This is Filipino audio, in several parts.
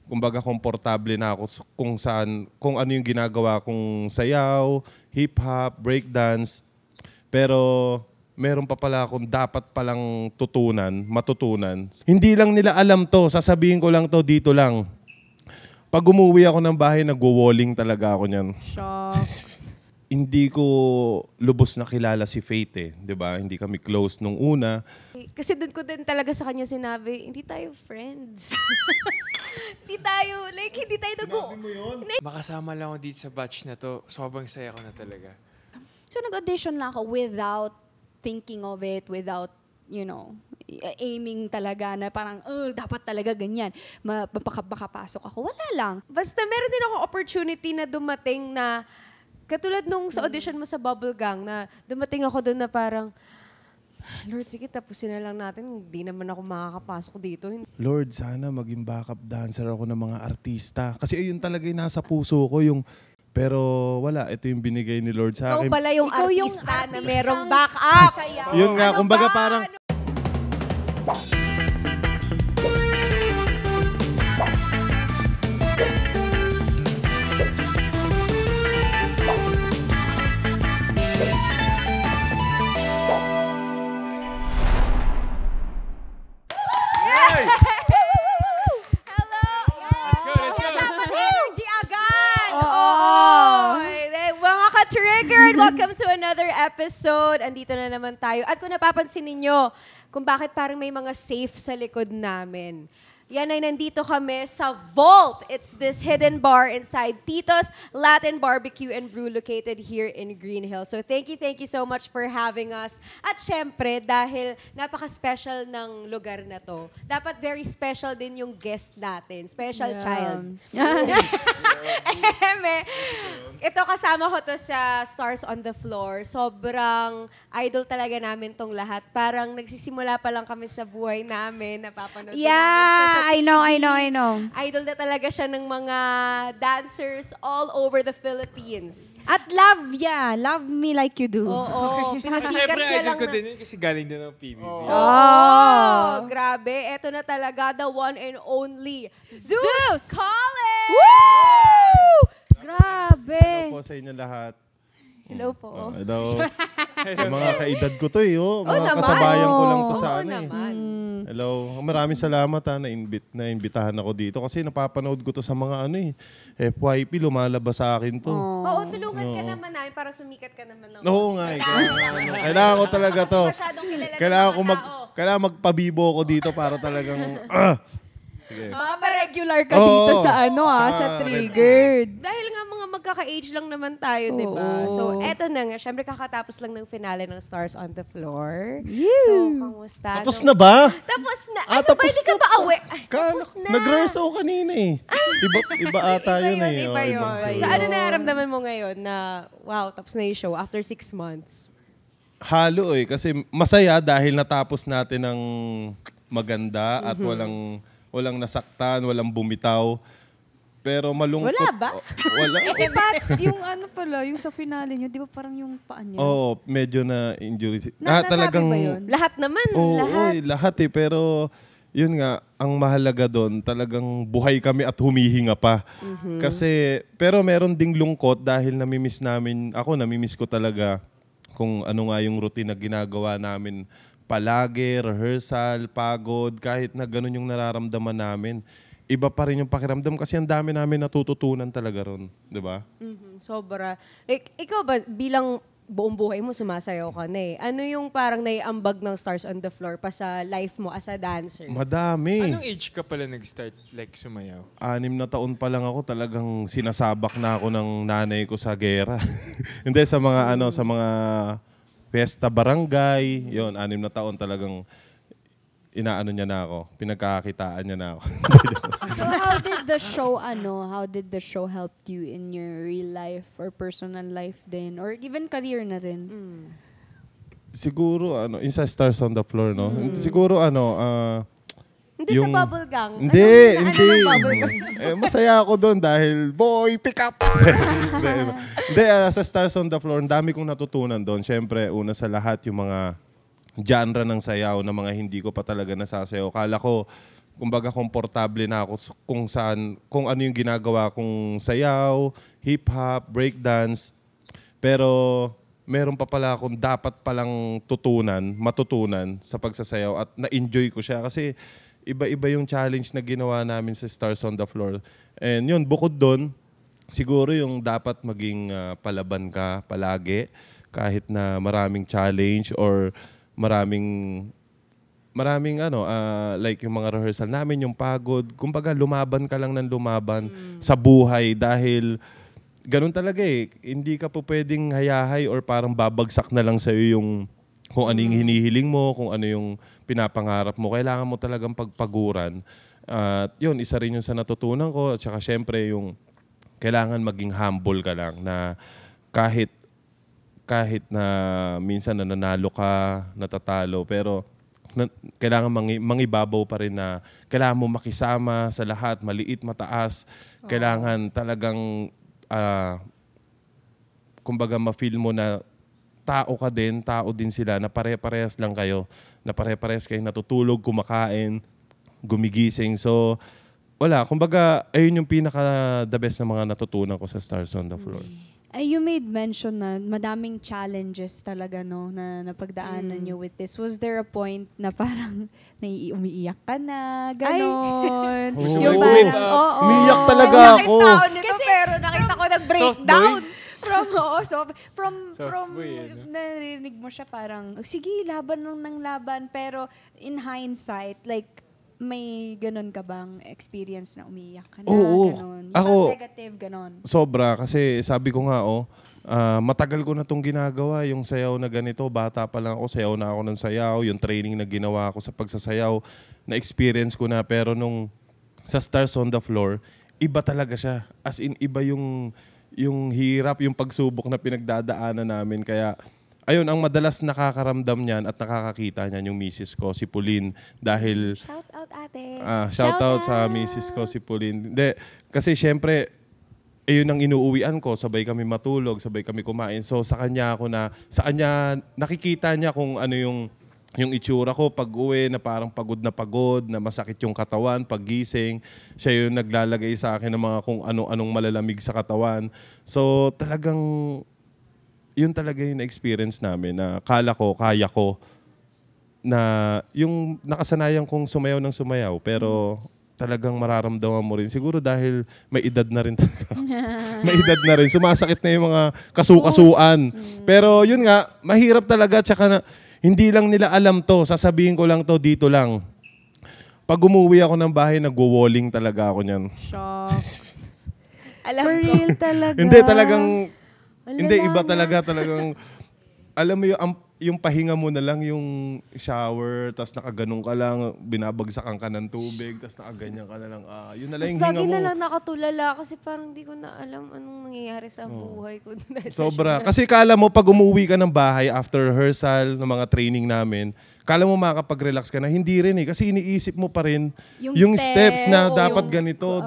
kumbaga komportable na ako kung ano yung ginagawa kong sayaw, hip-hop, breakdance. Pero meron pa pala akong dapat palang matutunan. Hindi lang nila alam to, sasabihin ko lang to dito lang. Pag umuwi ako ng bahay, nagwo-walling talaga ako niyan. Shocks. Hindi ko lubos na kilala si Faith eh, 'di ba? Hindi kami close nung una. Kasi doon ko din talaga sa kanya sinabi, hindi tayo friends. Hindi tayo Sinabi mo yun? Makasama lang ako dito sa batch na to. Sobrang saya ko na talaga. So nag-audition lang ako without thinking of it, without, aiming talaga na parang, dapat talaga ganyan. Makapasok ako. Wala lang. Basta meron din ako opportunity na dumating na, katulad nung sa audition mo sa Bubble Gang, na dumating ako doon na parang, Lord, sige, tapusin na lang natin. Hindi naman ako makakapasok dito. Lord, sana maging backup dancer ako ng mga artista. Kasi ayun talaga yung nasa puso ko, pero wala, ito yung binigay ni Lord sa akin. Ikaw pala yung Ikaw yung artista na artistang merong backup. sasayaw. Yun nga, kumbaga parang... Triggered! Welcome to another episode. Andito na naman tayo. At kung napapansin ninyo, kung bakit parang may mga safe sa likod namin. Yan ay nandito kami sa Vault. It's this hidden bar inside Tito's Latin Barbecue and Brew located here in Green Hills. So thank you so much for having us. At syempre, dahil napaka-special ng lugar na to, dapat very special din yung guest natin. Special child. Ito kasama ko to sa Stars on the Floor. Sobrang idol talaga namin tong lahat. Parang nagsisimula pa lang kami sa buhay namin. Napapanood namin siya sa I know. Idol na talaga siya ng mga dancers all over the Philippines. At love me like you do. Oo, pinasikat Siyempre, niya idol lang ko din yun kasi galing din ng PBB. Oo, grabe. Eto na talaga, the one and only Zeus Collins! Woo! Grabe. Hello po sa inyo lahat. Hello po. Hello. Yung mga kaedad ko to eh. Mga naman. kasabayan ko lang to sa Oo ano eh. naman. Hello. Maraming salamat na-imbitahan ako dito kasi napapanood ko to sa mga FYP, lumalabas sa akin to. Oo, tulungan ka naman namin para sumikat ka naman. Oo nga eh. Kailangan ko talaga to. Masyadong kilala ng Kailangan mga ko tao. kailangan magpabibo ko dito para talagang sige. Baka ma-regular ka dito sa sa Triggered. Dahil nga mga magkaka-age lang naman tayo, di ba? So, eto na nga. Syempre, kakatapos lang ng finale ng Stars on the Floor. So, kamusta? Tapos na ba? Tapos na. Tapos Hindi ka na. ba aware? Tapos na. Nag-rehearse ako kanina eh. Iba ata yun eh. Iba yun. Ibang So, show. ano nararamdaman mo ngayon na, wow, tapos na yung show after 6 months? Halo eh. Kasi masaya dahil natapos natin ng maganda at walang nasaktan, walang bumitaw. Pero malungkot. Wala ba? Wala. Si Pat, yung yung sa finale nyo, di ba parang yung paa niya? Oo, medyo na injury. Nasabi ba yun? Lahat naman. Oo, lahat. lahat eh. Pero yun nga, ang mahalaga doon, talagang buhay kami at humihinga pa. Kasi, pero meron ding lungkot dahil namimiss ko talaga kung ano nga yung routine na ginagawa namin palagi, rehearsal, pagod, kahit na ganun yung nararamdaman namin. Iba pa rin yung pakiramdam kasi ang dami namin natututunan talaga ron. Di ba? Sobra. Like, ikaw ba, bilang buong buhay mo, sumasayaw ka na eh. Ano yung parang naiambag ng Stars on the Floor pa sa life mo as a dancer? Madami. Anong age ka pala nag-start sumayaw? 6 na taon pa lang ako, talagang sinasabak na ako ng nanay ko sa gera. Hindi, sa mga sa mga Fiesta Barangay, yon 6 na taon talagang inaano niya na ako, pinagkakakitaan niya na ako. So how did the show help you in your real life or personal life din? Or even career na rin? Siguro, yung sa Stars on the Floor, no? Siguro, Hindi sa Bubble Gang. Hindi. Bubble Gang? Masaya ako doon dahil, boy, pick up! Hindi, sa Stars on the Floor, ang dami kong natutunan doon. Siyempre, una sa lahat, yung mga genre ng sayaw na mga hindi ko pa talaga nasasayaw. Kala ko, kumbaga komportable na ako kung ano yung ginagawa kong sayaw, hip-hop, breakdance. Pero meron pa pala akong dapat palang matutunan sa pagsasayaw at na-enjoy ko siya kasi iba-iba yung challenge na ginawa namin sa Stars on the Floor. And yun, bukod doon, siguro yung dapat maging palaban ka palagi kahit na maraming challenge or maraming like yung mga rehearsal namin, yung pagod. Kumbaga, lumaban ka lang ng lumaban sa buhay dahil ganun talaga eh. Hindi ka po pwedeng hayahay or parang babagsak na lang sa'yo yung kung ano yung hinihiling mo, kung ano yung pinapangarap mo. Kailangan mo talagang pagpaguran. At yun, isa rin yung sa natutunan ko. At saka syempre yung kailangan maging humble ka lang na kahit na minsan nananalo ka, natatalo, pero kailangan mangibabaw pa rin na kailangan mo makisama sa lahat, maliit, mataas. Kailangan talagang, kumbaga ma-feel mo na tao din sila, na pare-parehas lang kayo, na pare-parehas kayo natutulog, kumakain, gumigising. So, wala. Kumbaga, ayun yung pinaka-the best na mga natutunan ko sa Stars on the Floor. You made mention na madaming challenges talaga, no, na napagdaanan nyo with this. Was there a point na parang umiiyak ka na, gano'n? Gusto Yung mo parang, i-wave? oo. Umiiyak talaga ako. Kasi, pero nakita ko nag-breakdown. From narinig mo siya parang, sige, laban lang ng laban. Pero in hindsight, like, may ganun ka bang experience na umiiyak ka na? Oo. Ganun. Ako, negative, ganun. sobra. Kasi sabi ko nga, matagal ko na itong ginagawa. Yung sayaw na ganito, bata pa lang ako, sayaw na ako ng sayaw. Yung training na ginawa ko sa pagsasayaw, na-experience ko na. Pero nung sa Stars on the Floor, iba talaga siya. As in, iba yung hirap, yung pagsubok na pinagdadaanan namin. Kaya, ayun, ang madalas nakakaramdam niyan at nakakakita niyan yung misis ko, si Pauline. Dahil, Shout out, ate. shout out sa misis ko, si Pauline. Hindi, kasi syempre, yun ang inuuwian ko. Sabay kami matulog, sabay kami kumain. So sa kanya nakikita niya kung ano yung itsura ko pag uwi, na parang pagod, na masakit yung katawan, paggising. Siya yung naglalagay sa akin ng mga kung anong malalamig sa katawan. So talagang, yun talaga yung experience namin na kaya ko, na yung nakasanayan kong sumayaw ng sumayaw, pero talagang mararamdaman mo rin. Siguro dahil may edad na rin talaga. May edad na rin. Sumasakit na yung mga kasukasuan. Pero yun nga, mahirap talaga. Tsaka hindi lang nila alam to. Sasabihin ko lang to, dito lang. Pag umuwi ako ng bahay, nagwo-walling talaga ako niyan. Shocks. Alam For ko. real talaga. Hindi, talagang, Ang hindi, lala iba na. talagang, alam mo yung pahinga mo na lang, yung shower, tas nakaganon ka lang, binabagsakan ka ng tubig, tas nakaganyan ka na lang. Yun na lang Mas yung hinga lagi mo. na lang nakatulala kasi parang hindi ko na alam anong nangyayari sa buhay ko. Sobra. Kasi kala mo, pag umuwi ka ng bahay after rehearsal ng mga training namin, kala mo makakapag-relax ka na. Hindi rin eh. Kasi iniisip mo pa rin yung steps na dapat ganito,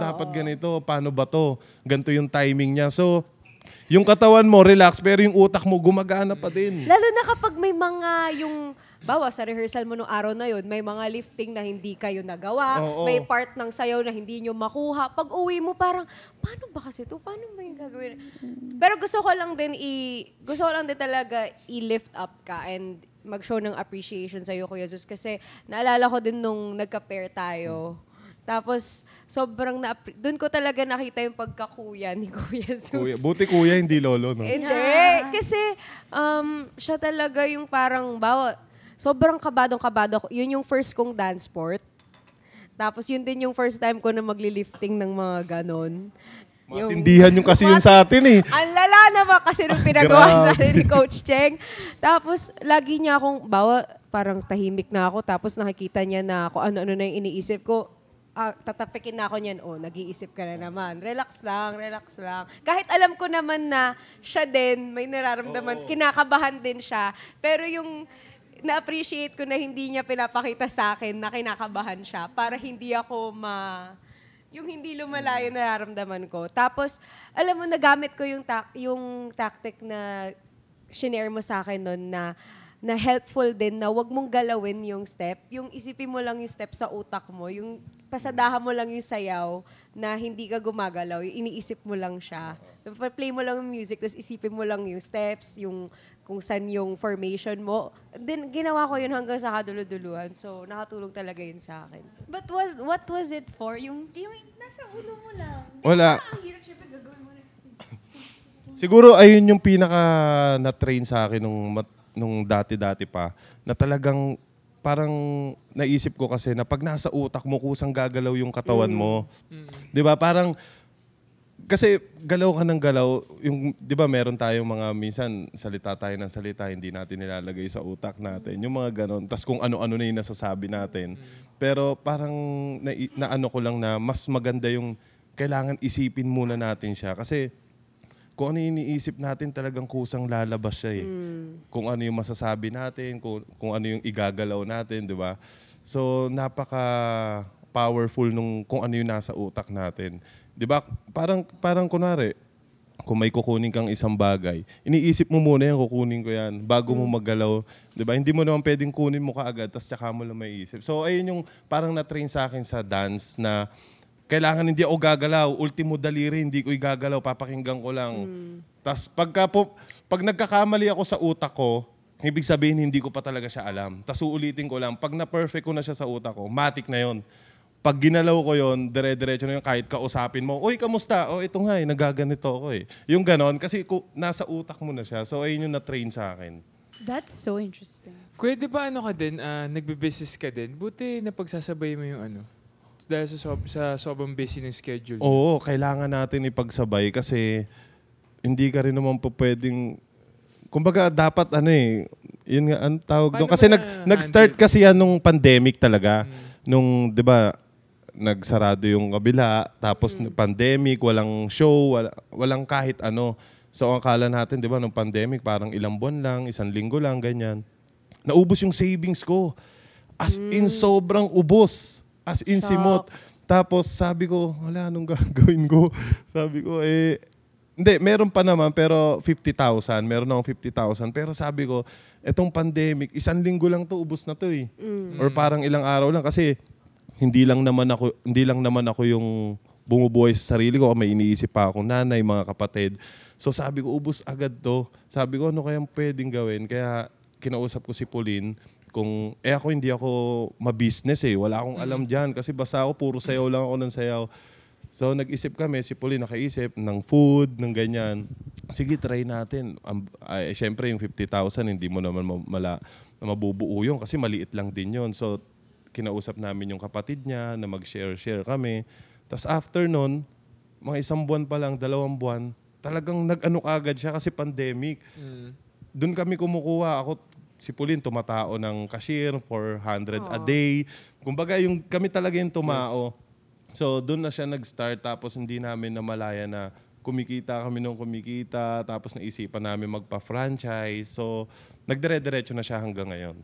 paano ba to? Ganito yung timing niya. So, yung katawan mo, relax, pero yung utak mo, gumagana pa din. Lalo na kapag may mga bawa sa rehearsal mo nung araw na yun, may mga lifting na hindi kayo nagawa, Oo. may part ng sayaw na hindi nyo makuha. Pag uwi mo parang, paano ba kasi ito? Paano ba yung gagawin? Pero gusto ko lang din talaga i-lift up ka and mag-show ng appreciation sa'yo, Kuya Zeus. Kasi naalala ko din nung nagka-pair tayo. Tapos, sobrang doon ko talaga nakita yung pagkakuya ni Kuya Zeus. Buti kuya, hindi lolo, no? Hindi. Kasi, siya talaga yung parang, sobrang kabadong-kabado ko. Yun yung first kong dance sport. Tapos, yun din yung first time ko na magli-lifting ng mga ganon. Matindihan yung kasi yun sa atin eh. Ang lala naman kasi nung pinagawa sa akin ni Coach Cheng. Tapos, lagi niya akong, parang tahimik na ako. Tapos, nakikita niya na kung ano-ano na yung iniisip ko. Tatapikin na ako niyan, nag-iisip ka na naman. Relax lang. Kahit alam ko naman na siya din, may nararamdaman, kinakabahan din siya. Pero yung na-appreciate ko na hindi niya pinapakita sa akin na kinakabahan siya para hindi ako yung hindi lumalayo na nararamdaman ko. Tapos, alam mo, nagamit ko yung tactic na shinare mo sa akin noon na na helpful din na wag mong galawin yung step. Yung isipin mo lang yung step sa utak mo. Yung pasadahan mo lang yung sayaw na hindi ka gumagalaw. Yung iniisip mo lang siya. Play mo lang yung music, tapos isipin mo lang yung steps, yung kung saan yung formation mo. Then, ginawa ko yun hanggang sa kaduluduluhan. So, nakatulong talaga yun sa akin. But what was it for? Yung nasa ulo mo lang. Wala. Ang hirap, syempre, gagawin mo na. Siguro ayun yung pinaka na-train sa akin nung dati-dati pa, na talagang parang naisip ko kasi na pag nasa utak mo, kusang gagalaw yung katawan mo. Di ba? Parang, kasi galaw ka ng galaw, yung, di ba meron tayong mga, minsan salita tayo ng salita, hindi natin nilalagay sa utak natin. Yung mga ganon. Tapos kung ano-ano na yung nasasabi natin. Pero parang naano ko lang na mas maganda yung kailangan isipin muna natin siya. Kasi kung ano yung iniisip natin, talagang kusang lalabas siya eh. Kung ano yung masasabi natin, kung ano yung igagalaw natin, di ba? So, napaka-powerful nung kung ano yung nasa utak natin. Di ba? Parang kunwari, kung may kukunin kang isang bagay, iniisip mo muna yan, kukunin ko yan, bago mo maggalaw. Di ba? Hindi mo naman pwedeng kunin mo kaagad, tapos tsaka mo lang maiisip. So, ayun yung parang na-train sa akin sa dance na kailangan hindi ako gagalaw. Ultimo daliri, hindi ko igagalaw. Papakinggan ko lang. Tapos pag nagkakamali ako sa utak ko, ibig sabihin hindi ko pa talaga siya alam. Tapos uulitin ko lang. Pag na-perfect ko na siya sa utak ko, matik na yon. Pag ginalaw ko yon, dire-diretso na yun, kahit kausapin mo, uy, kamusta? Oh, ito nga nagaganito ako eh. Yung ganon, kasi nasa utak mo na siya. So, ayun yung na-train sa akin. That's so interesting. Kuya, di ba ano ka din, nagbe-business ka din? Buti napagsasabay mo yung ano? Dahil sa sobrang busy ng schedule. Oo, kailangan natin ipagsabay kasi hindi ka rin naman po pwedeng, kumbaga dapat yun nga ang tawag doon. Kasi nag-start kasi yan nung pandemic talaga. Nung, di ba, nagsarado yung kabila, tapos pandemic, walang show, walang kahit ano. So ang akala natin, di ba, nung pandemic, parang ilang buwan lang, 1 linggo lang, ganyan. Naubos yung savings ko. As in, sobrang ubos. As in, simot. Tapos sabi ko, wala, anong gagawin ko? Sabi ko, hindi, meron pa naman, pero 50,000. Meron akong 50,000. Pero sabi ko, etong pandemic, 1 linggo lang to, ubos na to eh. Or parang ilang araw lang. Kasi hindi lang naman ako yung bumubuhay sa sarili ko. May iniisip pa akong nanay, mga kapatid. So sabi ko, ubos agad to. Sabi ko, ano kayang pwedeng gawin? Kaya kinausap ko si Pauline, kung ako hindi ako ma-business eh. Wala akong alam diyan kasi basta ako puro sayaw lang ako ng sayaw. So nag-isip kami, si Pauline nakaisip ng food, ng ganyan. Sige, try natin. Syempre yung 50,000 hindi mo naman mabubuo yun kasi maliit lang din yun. So kinausap namin yung kapatid niya na mag-share kami. Tapos after nun, mga 1 buwan pa lang, 2 buwan, talagang nag-ano agad siya kasi pandemic. Doon kami kumukuha. Si Pauline tumatao ng cashier for 100 a day. Kumbaga, kami talaga yung tumao. So, doon na siya nag-start. Tapos, hindi namin namalaya na kumikita kami nung kumikita. Tapos, naisipan namin magpa-franchise. So, nagdire-diretso na siya hanggang ngayon.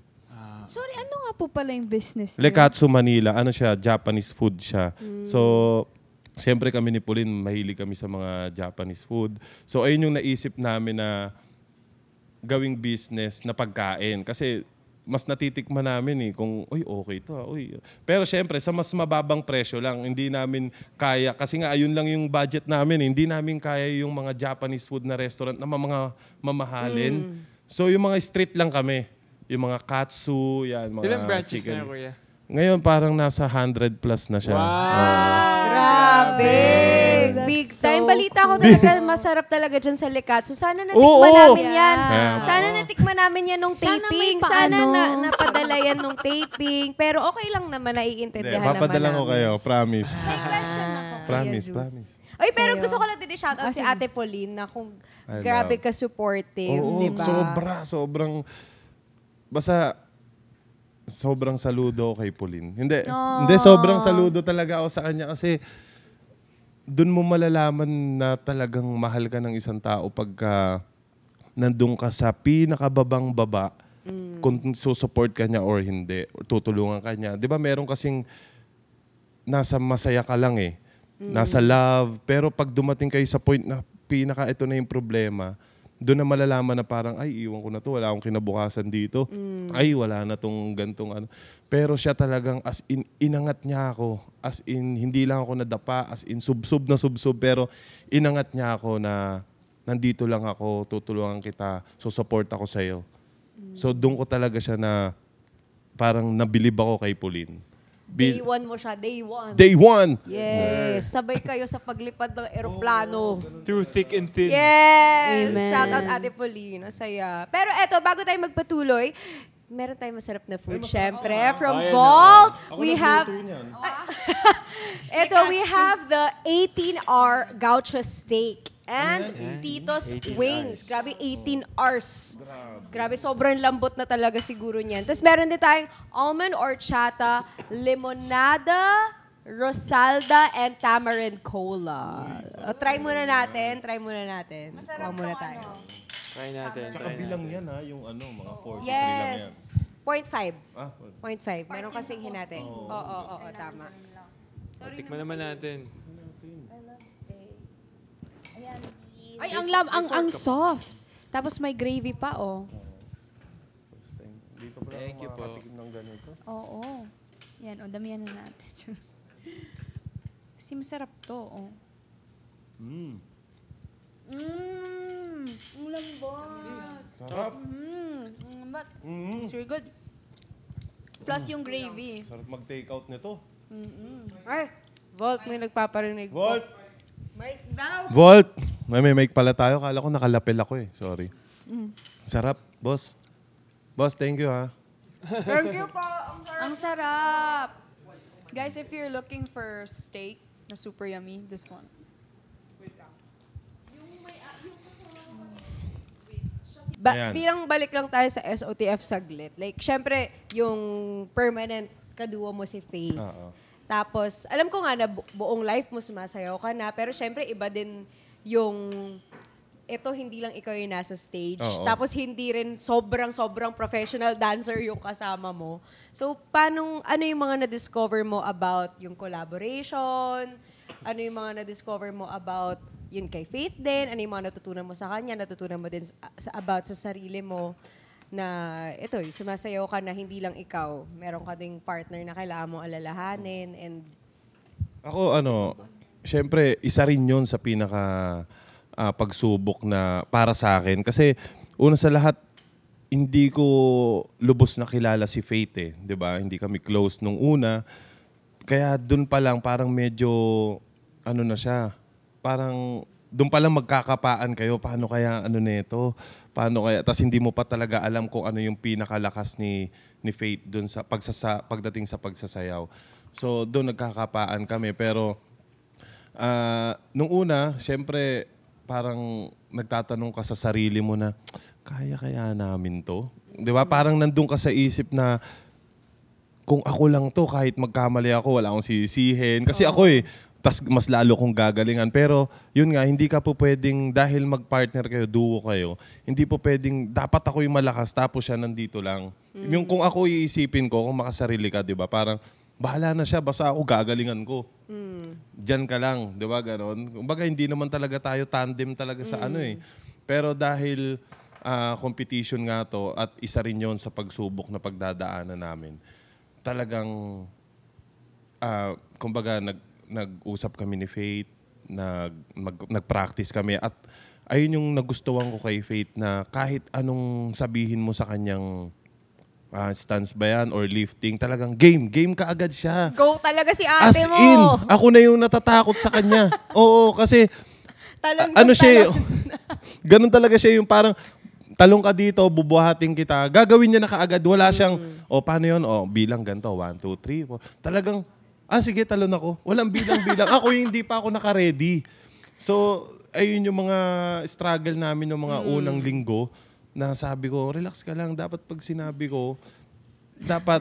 Sorry, ano nga po pala yung business niyo? Lekatsu Manila. Ano siya? Japanese food siya. So, siyempre kami ni Pauline, mahilig kami sa mga Japanese food. So, ayun yung naisip namin na gawing business na pagkain. Kasi mas natitikman namin kung, uy, okay to. Uy. Pero syempre, sa mas mababang presyo lang, hindi namin kaya. Kasi nga, ayun lang yung budget namin. Hindi namin kaya yung mga Japanese food na restaurant na mga mamahalin. So, yung mga street lang kami. Yung mga katsu, yan, mga Ilang branches chicken. na, Kuya? Ngayon, parang nasa 100 plus na siya. Grabe! That's Big so time. Balita ko cool. talaga, masarap talaga dyan sa Lekatsu. Sana natikman namin yan. Yeah. Sana natikman namin yan nung Sana may taping. Sana paano. napadala yan nung taping. Pero okay lang naman, naiintindihan naman Papadala ko namin. kayo, promise. May question ako. Promise, Jesus. promise. Ay, pero Sa'yo. gusto ko lang din i-shoutout si sige. Ate Pauline na kung I grabe love. ka supportive, Oo, di ba? sobrang, basta, sobrang saludo kay Pauline. Hindi, sobrang saludo talaga ako sa kanya kasi doon mo malalaman na talagang mahal ka ng isang tao pagka nandun ka sa pinakababang baba kung susupport ka niya or hindi, or tutulungan ka niya. Di ba meron kasing nasa masaya ka lang nasa love, pero pag dumating kayo sa point na ito na yung problema, doon na malalaman na parang, ay, iwan ko na to, wala akong kinabukasan dito. Ay, wala na tong gantong ano. Pero siya talagang as in, inangat niya ako. As in, hindi lang ako nadapa, as in, subsub na subsub. Pero inangat niya ako na nandito lang ako, tutulungan kita, susupport ako sa'yo. So doon ko talaga siya na parang nabilib ako kay Pauline. Day one mo siya, day one. Day one! Yes. Sabay kayo sa paglipad ng eroplano. Through thick and thin. Yes! Amen. Shout out Ate Pauline. Ang saya. Pero eto, bago tayo magpatuloy, meron tayong masarap na food, syempre. From Ayan, Vault, Ako we have... nagluto niyan. Ito, we have the 18R gaucho steak and Tito's 18 wings. hours. Grabe, 18 hours. Grabe, sobrang lambot na talaga siguro niyan. Tapos meron din tayong almond horchata, limonada, rosalda, and tamarind cola. Try muna natin. Kuha muna tayo. Try natin. Tsaka bilang yan ha, yung ano, mga 43 lang yan. Yes. 0.5. Ah, 0.5. Meron kasing hinati. Oo, tama. Tikman naman natin. Ay, ang soft. Tapos may gravy pa, oh. dito pa lang Thank you po. makakatikim ng ganito. Oo. Yan, o, damihan na natin. Kasi masarap to, oh. Mm. Ang lambot. Sarap. Ang lambot. Mm. It's really good. Plus yung gravy. Sarap mag-take out nito. Ay, Volt, may nagpaparinig po. Volt! Mic down. Volt! May mic pala tayo. Kala ko nakalapel ako eh. Sorry. Sarap, boss. Boss, thank you ha. Thank you po. Ang sarap. Guys, if you're looking for steak na super yummy, this one. Ayan. Bilang balik lang tayo sa SOTF saglit. Like, syempre, yung permanent kaduo mo si Faith. Oo. Tapos, alam ko nga na buong life mo sumasayaw ka na, pero syempre, iba din yung, ito hindi lang ikaw yung nasa stage. Oo. Tapos, hindi rin sobrang professional dancer yung kasama mo. So, ano yung mga na-discover mo about yung collaboration? Ano yung mga na-discover mo about yun kay Faith din? Ano yung mga natutunan mo sa kanya? Natutunan mo din about sa sarili mo na ito, sumasayaw ka na hindi lang ikaw. Meron ka ding partner na kailangan mo alalahanin and Ako, syempre, isa rin yun sa pinaka pagsubok na para sa akin. Kasi, una sa lahat, hindi ko lubos na kilala si Faith eh. 'Di ba? Hindi kami close nung una. Kaya dun pa lang, parang medyo, na siya, parang doon pa lang magkakapaan kayo. Paano kaya nito? Paano kaya? Tapos hindi mo pa talaga alam kung ano yung pinakalakas ni Faith doon sa pagdating sa pagsasayaw. So doon nagkakapaan kami. Pero nung una, syempre parang nagtatanong ka sa sarili mo na, kaya namin to? Di ba? Parang nandun ka sa isip na, kung ako lang to, kahit magkamali ako, wala akong sisihin. Kasi ako tas mas lalo kong gagalingan. Pero yun nga, hindi ka po pwedeng, dahil mag-partner kayo, duo kayo, hindi po pwedeng, dapat ako yung malakas, tapos siya nandito lang. Yung kung ako iisipin ko, kung makasarili ka, di ba? Parang, bahala na siya, basta ako gagalingan ko. Diyan ka lang, di ba? Ganon. Kumbaga, hindi naman talaga tayo tandem talaga sa Pero dahil competition nga to, at isa rin yon sa pagsubok na pagdadaanan namin, talagang, kumbaga, nag-usap kami ni Faith, nag-practice kami, at ayun yung nagustuhan ko kay Faith na kahit anong sabihin mo sa kanyang stance ba yan or lifting, talagang game ka agad siya. go talaga si As ate mo. in, ako na yung natatakot sa kanya. Oo, kasi Talon siya, ganun talaga siya yung parang, talong ka dito, bubuhatin kita. Gagawin niya na kaagad. Wala siyang, paano yun? Bilang ganito. 1, 2, 3, 4. Talagang, sige, talon ako. Walang bilang-bilang. Ako yung hindi pa ako naka-ready. So, ayun yung mga struggle namin ng mga unang linggo na sabi ko, relax ka lang. Dapat pag sinabi ko, dapat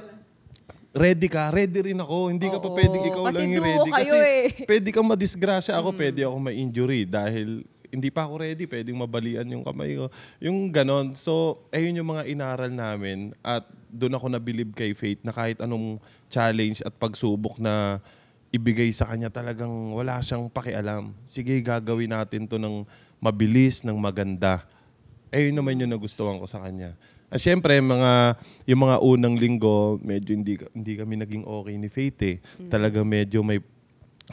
ready ka. Ready rin ako. Hindi ka pa pwedeng ikaw Kasi lang yung duo ready. kayo Kasi pwede kang madisgrasya ako. Pwede ako ma-injury dahil hindi pa ako ready. Pwedeng mabalian yung kamay ko. Yung ganon. So, ayun yung mga inaral namin. At doon ako nabilib kay Faith na kahit anong challenge at pagsubok na ibigay sa kanya, talagang wala siyang pakialam. Sige, gagawin natin to ng mabilis, ng maganda. Yun naman yung nagustuhan ko sa kanya. Siyempre, yung mga unang linggo, medyo hindi kami naging okay ni Faith eh. Talagang medyo may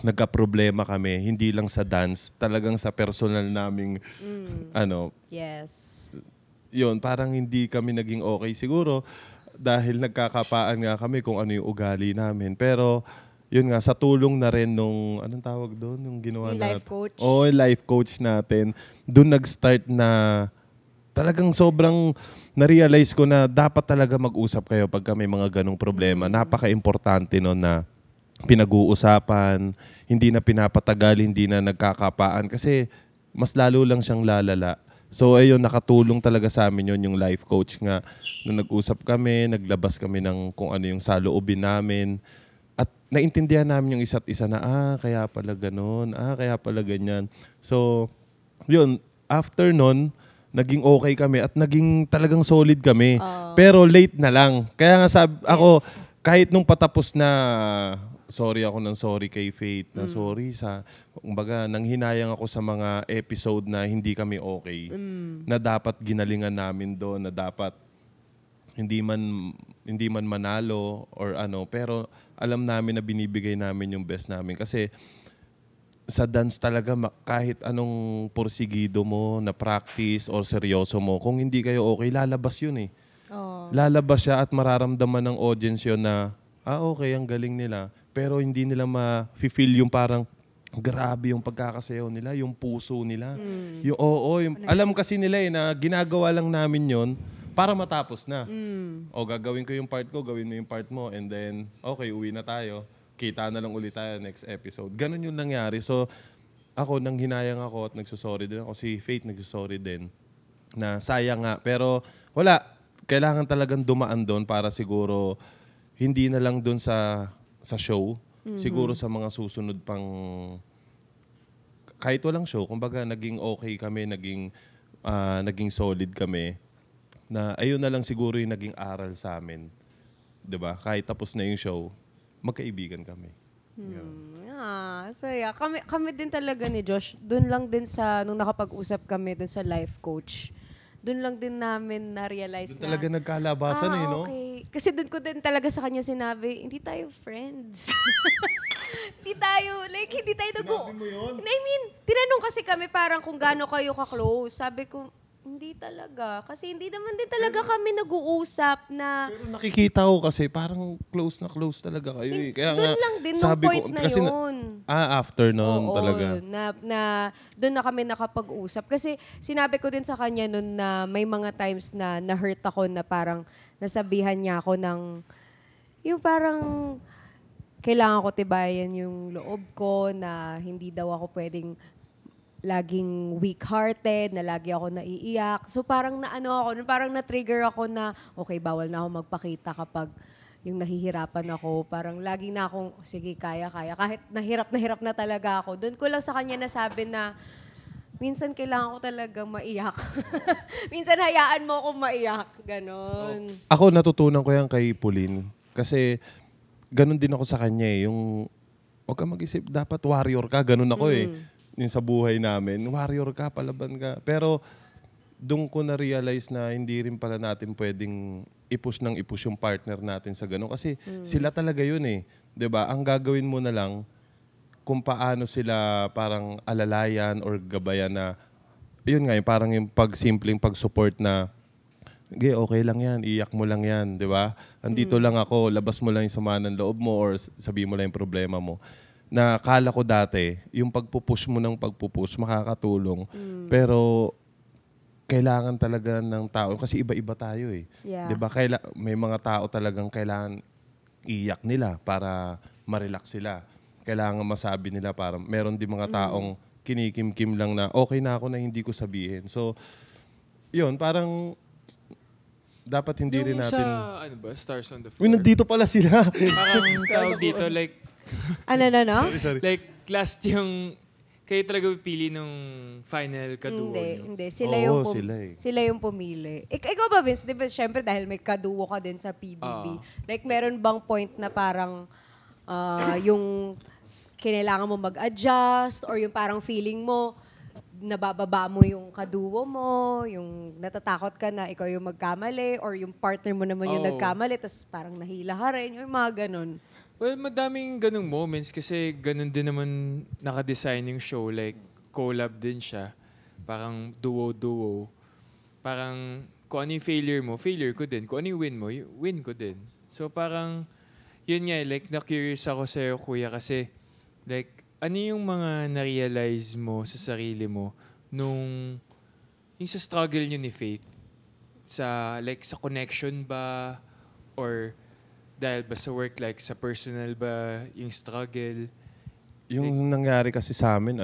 nagka-problema kami. Hindi lang sa dance, talagang sa personal naming, Yes. yun, parang hindi kami naging okay siguro dahil nagkakapaan nga kami kung ano yung ugali namin. Pero, yun nga, sa tulong na rin nung, anong tawag doon? Yung ginawa Yung life coach. Oo, yung life coach natin. Doon nag-start na talagang sobrang na-realize ko na dapat talaga mag-usap kayo pagka may mga ganong problema. Napaka-importante no na pinag-uusapan, hindi na pinapatagal, hindi na nagkakapaan kasi mas lalo lang siyang lalala. So ayun, nakatulong talaga sa amin yun, yung life coach nga. Nung nag-usap kami, naglabas kami ng kung ano yung saloobin namin. At naintindihan namin yung isa't isa na, kaya pala ganun, kaya pala ganyan. So, yun, after nun, naging okay kami at naging talagang solid kami. Pero late na lang. Kaya nga ako, kahit nung patapos na, sorry kay Faith, na sorry sa, kumbaga, nanghinayang ako sa mga episode na hindi kami okay. Na dapat ginalingan namin doon, na dapat hindi man manalo or ano, pero alam namin na binibigay namin yung best namin. Kasi sa dance talaga, kahit anong porsigido mo, na practice or seryoso mo, kung hindi kayo okay, lalabas yun eh. Lalabas siya at mararamdaman ng audience yun na, okay, ang galing nila. Pero hindi nila ma-feel yung parang, grabe yung pagkakasayaw nila, yung puso nila. Yung alam kasi nila na ginagawa lang namin yon para matapos na. O gagawin ko yung part ko, gawin mo yung part mo, and then, okay, uwi na tayo. Kita na lang ulit tayo next episode. Ganon yung nangyari. So, ako, nang hinayang ako at nagsusorry din ako. Si Faith nagsusorry din. Na sayang nga. Pero, wala. Kailangan talagang dumaan doon para siguro, hindi na lang doon sa show. Siguro sa mga susunod pang, kahit walang show, kumbaga, naging okay kami, naging solid kami. Na ayun na lang siguro yung naging aral sa amin. 'Di ba? Kahit tapos na yung show, magkaibigan kami. Saya. Kami din talaga ni Josh, doon lang din nung nakapag-usap kami doon sa life coach, doon lang din namin na-realize Doon talaga nagkalabasan no? Okay. Kasi doon ko din talaga sa kanya sinabi, hindi tayo friends. hindi tayo Sinabi mo yun? I mean, tinanong kasi kami parang kung gaano kayo ka-close. Sabi ko, hindi talaga. Kasi hindi naman din talaga kami nag-uusap na... Pero nakikita ko kasi parang close na close talaga kayo eh. Kaya doon lang din nung point na yun. After noon Oo, talaga. na doon na kami nakapag-usap. Kasi sinabi ko din sa kanya noon na may mga times na na-hurt ako na parang nasabihan niya ako ng yung parang kailangan ko tibayan yung loob ko na hindi daw ako pwedeng laging weak-hearted, na lagi ako naiiyak. So parang parang na-trigger ako na, okay, bawal na ako magpakita kapag yung nahihirapan ako. Parang lagi na akong, sige, kaya. Kahit nahirap na talaga ako. Doon ko lang sa kanya nasabi na, minsan kailangan ko talaga maiyak. Minsan hayaan mo akong maiyak. Ganon. Ako natutunan ko yan kay Pauline. Kasi ganon din ako sa kanya eh. Yung, huwag ka mag-isip, dapat warrior ka. Ganon ako eh. Yung sa buhay namin, warrior ka, palaban ka. Pero doon ko na-realize na hindi rin pala natin pwedeng i-push yung partner natin sa gano'n. Kasi sila talaga yun eh. 'Di ba? Ang gagawin mo na lang kung paano sila parang alalayan or gabayan na, yun nga, yung parang yung simpleng pag-support na, okay lang yan, iyak mo lang yan, 'di ba? Andito lang ako, labas mo lang yung sama ng loob mo or sabihin mo lang yung problema mo. Na kala ko dati, yung pagpupush mo ng pagpupush, makakatulong. Pero, kailangan talaga ng tao, kasi iba-iba tayo eh. Yeah. Diba? May mga tao talagang kailangan iyak nila para ma-relax sila. Kailangan masabi nila para, meron din mga taong kinikim-kim lang na, okay na ako na hindi ko sabihin. So, yun, parang, dapat hindi rin natin... Sa, Stars on the Floor? Uy, nandito pala sila. Parang tawag dito, like, No? Sorry. like, last yung, kayo talaga pipili nung final kaduo Hindi. nyo? Sila Oo, yung sila yung pumili. Ikaw ba, Vince? Di ba, syempre, dahil may kaduo ka din sa PBB. Like, meron bang point na parang yung kinailangan mo mag-adjust or yung parang feeling mo, nabababa mo yung kaduo mo, yung natatakot ka na ikaw yung magkamali, or yung partner mo naman yung Oo. nagkamali, tapos parang nahila ka rin, yung mga ganun. Well, madaming ganung moments kasi ganun din naman nakadesign yung show. Like, collab din siya. Parang duo-duo. Parang kung ano yung failure ko din. Kung ano yung win mo, win ko din. So parang, yun nga, like, na-curious ako sa'yo, kuya, kasi, like, ano yung mga na-realize mo sa sarili mo nung, yung sa struggle nyo ni Faith? Sa, like, sa connection ba? Or, dahil ba sa work, like, sa personal ba yung struggle? Yung nangyari kasi sa amin,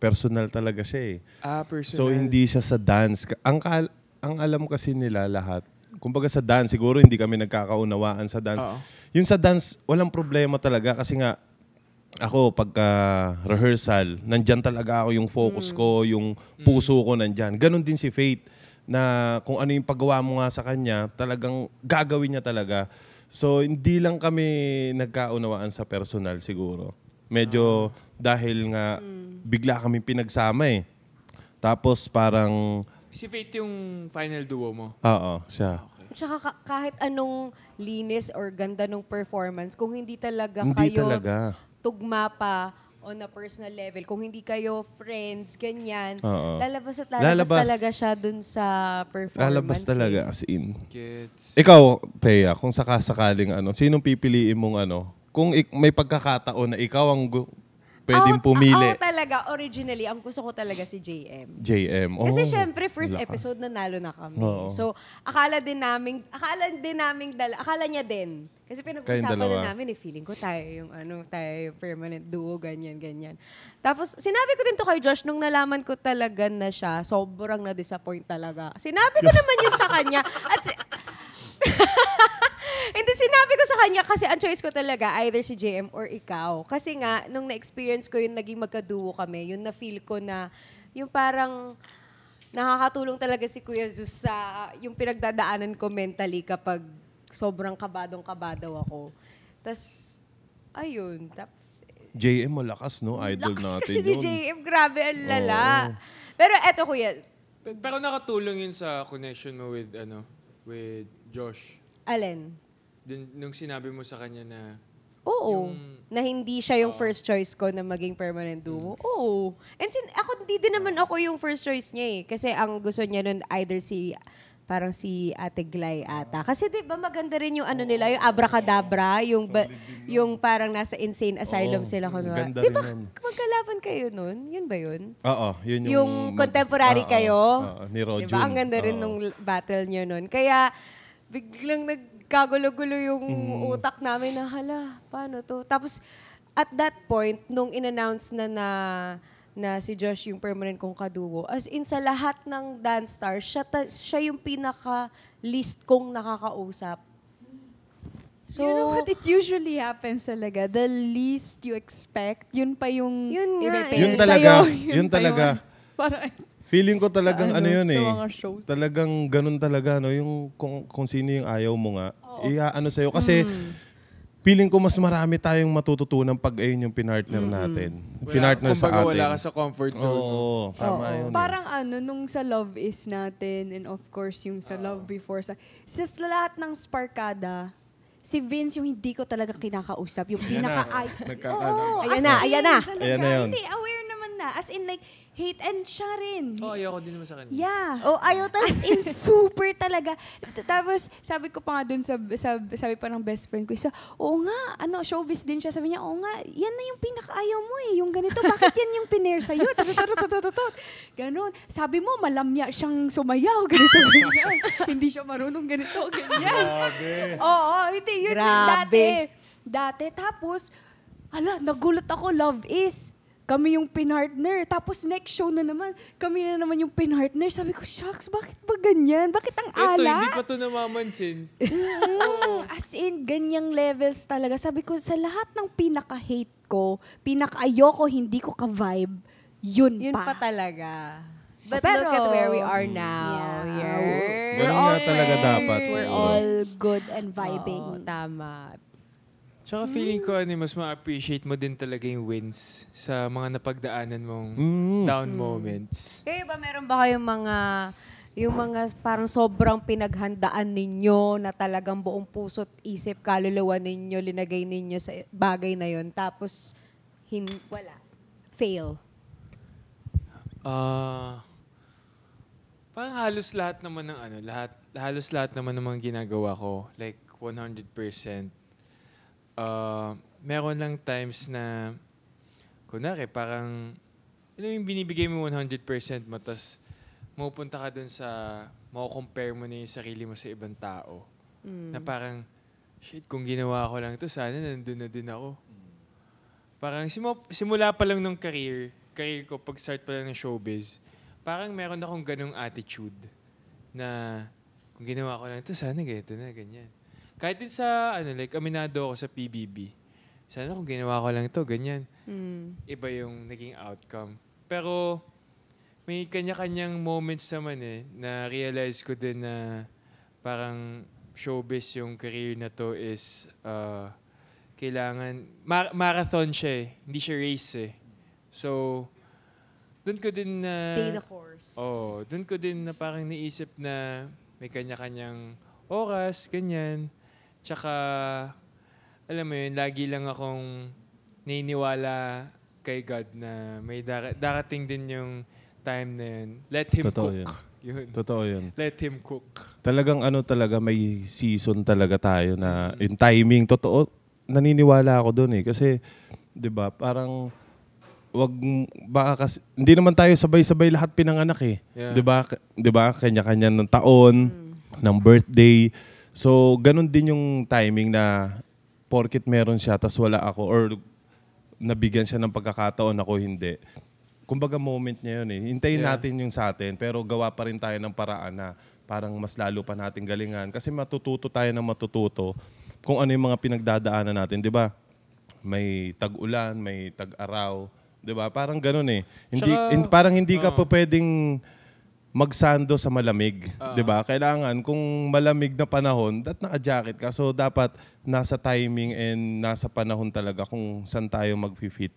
personal talaga siya eh. Personal. So hindi siya sa dance. Ang alam kasi nila lahat, kumbaga sa dance, siguro hindi kami nagkakaunawaan sa dance. Oo. Yung sa dance, walang problema talaga kasi nga, ako pagka rehearsal, nandyan talaga ako, yung focus ko, yung puso ko nandyan. Ganon din si Faith, na kung ano yung paggawa mo nga sa kanya, talagang gagawin niya talaga. So, hindi lang kami nagkaunawaan sa personal siguro. Medyo dahil nga bigla kami pinagsama eh. Tapos parang, Si Faith yung final duo mo? oo, siya. Tsaka kahit anong linis or ganda ng performance, kung hindi talaga Hindi kayo talaga. tugma pa on a personal level, kung hindi kayo friends, ganyan, Oo. lalabas Lalabas. talaga siya dun sa performance. Lalabas talaga eh. as in. Gets. Ikaw, Thea, kung sakasakaling sinong pipiliin mong kung may pagkakataon na ikaw ang pwedeng pumili, Ako talaga, originally, ang gusto ko talaga si JM. JM. Oh, Kasi syempre, first lakas. episode nanalo na kami. Oo. So, akala niya din. Kasi Kayong pinag-usapan dalawa. na namin, feeling ko tayo yung permanent duo, ganyan. Tapos, sinabi ko din to kay Josh, nung nalaman ko talaga na siya, sobrang na-disappoint talaga. Sinabi ko naman yun sa kanya. At hindi, sinabi ko sa kanya kasi ang choice ko talaga, either si JM or ikaw. Kasi nga, nung na-experience ko yung naging magkaduo kami, yung na-feel ko na, yung parang nakakatulong talaga si Kuya Zeus sa yung pinagdadaanan ko mentally kapag sobrang kabadong-kabadaw ako. Tas, ayun. Tapos, JM malakas, no? Idol lakas natin kasi ni yun. JM, grabe, ang lala. Pero eto, Kuya, Pero nakatulong yun sa connection mo with, with Josh. Allen, Nung sinabi mo sa kanya na, oo. Na hindi siya yung first choice ko na maging permanent duo. Oo. And ako, hindi din naman ako yung first choice niya eh. Kasi ang gusto niya nun either parang si Ate Glay ata. Kasi di ba maganda rin yung nila, yung abracadabra, yung parang nasa insane asylum Oo, sila. ganda Di ba rin yun. magkalaban kayo nun? Yun ba yun? Oo, yun Yung contemporary Oo, kayo. oo, ni Rojun. Diba? Ang ganda rin Oo. nung battle niyo nun. Kaya, biglang nagkagulo-gulo yung utak namin na, hala, paano to? Tapos, at that point, nung in-announce na si Josh yung permanent kong kaduo, as in sa lahat ng dance stars, siya yung pinaka-least kong nakakausap. So, You know what? It usually happens talaga. The least you expect, yun pa yung Yun nga i-repair eh. Yun talaga. sa'yo. Yun pa yung talaga. Parang, Feeling ko talagang Sa yun eh. sa mga shows. Talagang ganun talaga, no? Yung kung sino yung ayaw mo nga, sa'yo. Kasi feeling ko mas marami tayong matututunan pag ayun yung pinartner natin. Pinartner sa kumbaga atin. wala ka sa comfort zone. Oo, tama yun. parang nung sa Love Is natin, and of course, yung sa Love Before, sa lahat ng Sparkada, si Vince yung hindi ko talaga kinakausap. Yung Ayan na. pinaka-ay. Nagkakaano. Ayan na, ayan na. Talaga. Ayan na yun. Hindi, aware naman na. As in like, hate and siya rin. Ayoko din naman sa kanya. Yeah. Oh, ayaw talaga. As in, super talaga. Tapos, sabi ko pa nga dun sabi pa ng best friend ko, oo nga, showbiz din siya. Sabi niya, oo nga, yan na yung pinakaayaw mo eh. Yung ganito, bakit yan yung pinair sa'yo? Ganon. Sabi mo, malamya siyang sumayaw. Ganito, ganyan. Hindi siya marunong ganito, ganyan. Grabe. Oo, hindi. Yun yung Grabe. dati. Tapos, nagulat ako, Love Is. Kami yung pinartner. Tapos next show na naman, kami na naman yung pinartner. Sabi ko, shucks, bakit ba ganyan? Bakit ang Ito, ala? hindi pa ito namamansin. As in, ganyang levels talaga. Sabi ko, sa lahat ng pinaka-hate ko, pinaka-ayoko, hindi ko ka-vibe, yun pa pa. talaga. But Pero, look at where we are now. Ganun nga talaga dapat. We're all good and vibing. Oo, tama. Tsaka feeling ko, mas ma-appreciate mo din talaga yung wins sa mga napagdaanan mong down moments. Kayo ba, meron ba kayong yung mga parang sobrang pinaghandaan ninyo na talagang buong puso't isip, kaluluwa ninyo, linagay ninyo sa bagay na yon tapos wala. Fail. Parang halos lahat naman ng halos lahat naman ng mga ginagawa ko, like 100%. Meron lang times na, kunwari, parang, yung binibigay mo 100% mo, tas mapupunta ka dun sa, mako-compare mo na yung sarili mo sa ibang tao. Na parang, shit, kung ginawa ko lang ito, sana nandun na din ako. Parang simula pa lang ng career ko, pag-start pa lang ng showbiz, parang meron akong ganong attitude na kung ginawa ko lang ito, sana ganito na, ganyan. Kahit din sa, aminado ako sa PBB. Sana kung ginawa ko lang ito, ganyan. Iba yung naging outcome. Pero may kanya-kanyang moments naman na realize ko din na parang showbiz yung career na to is kailangan, marathon siya hindi siya race So, doon ko din na... Stay the course. Doon ko din na parang naisip na may kanya-kanyang oras, ganyan. Tsaka, alam mo yun, lagi lang akong naniniwala kay God na may darating din yung time na yun. Let Him Totoo cook. Yun. Totoo yun. Let Him cook. Talagang may season talaga tayo na yung timing. Totoo, naniniwala ako doon Kasi, di ba, parang baka kasi, hindi naman tayo sabay-sabay lahat pinanganak Yeah. Di ba? Kanya-kanya ng taon, ng birthday. So, ganun din yung timing na porket meron siya tas wala ako or nabigyan siya ng pagkakataon ako hindi. Kumbaga moment niya yun Hintayin natin yung sa atin pero gawa pa rin tayo ng paraan na parang mas lalo pa natin galingan kasi matututo tayo ng matututo kung ano yung mga pinagdadaanan natin, 'di ba? May tag-ulan, may tag-araw, 'di ba? Parang ganoon parang hindi ka pa pwedeng magsando sa malamig, 'di ba? Kailangan kung malamig na panahon, naka-jacket ka. So dapat nasa timing and nasa panahon talaga kung saan tayo mag-fit.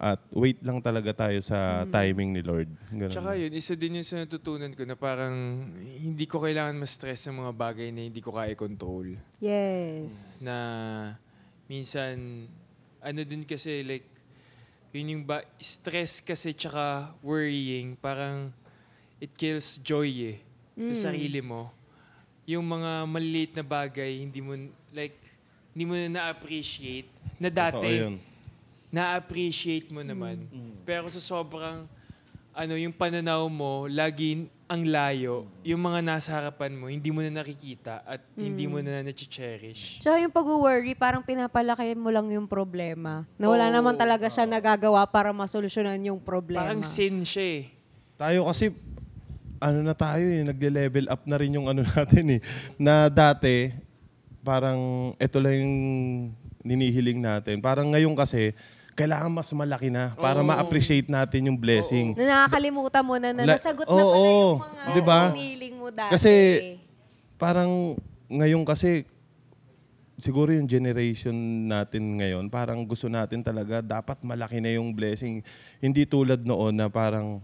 At wait lang talaga tayo sa timing ni Lord. Ganun. Tsaka yun, isa din yung sa natutunan ko na parang hindi ko kailangan ma-stress ng mga bagay na hindi ko kaya control. Yes. Na minsan, din kasi like, yun yung stress kasi tsaka worrying, parang it kills joy sa sarili mo. Yung mga maliliit na bagay, hindi mo na na-appreciate na dati na-appreciate mo naman. Pero sa sobrang yung pananaw mo, lagi ang layo, yung mga nasa harapan mo, hindi mo na nakikita at hindi mo na na-cherish. So yung pag-worry, parang pinapalaki mo lang yung problema. Na wala naman talaga siya nagagawa para masolusyonan yung problema. Parang sin siya Tayo kasi, na tayo nagle-level up na rin yung natin Na dati, parang ito lang yung ninihiling natin. Parang ngayon kasi, kailangan mas malaki na para ma-appreciate natin yung blessing. Na nakakalimutan mo na nasagot na pala yung mga diba? hiniling mo dati. Kasi parang ngayon kasi siguro yung generation natin ngayon, parang gusto natin talaga dapat malaki na yung blessing. Hindi tulad noon na parang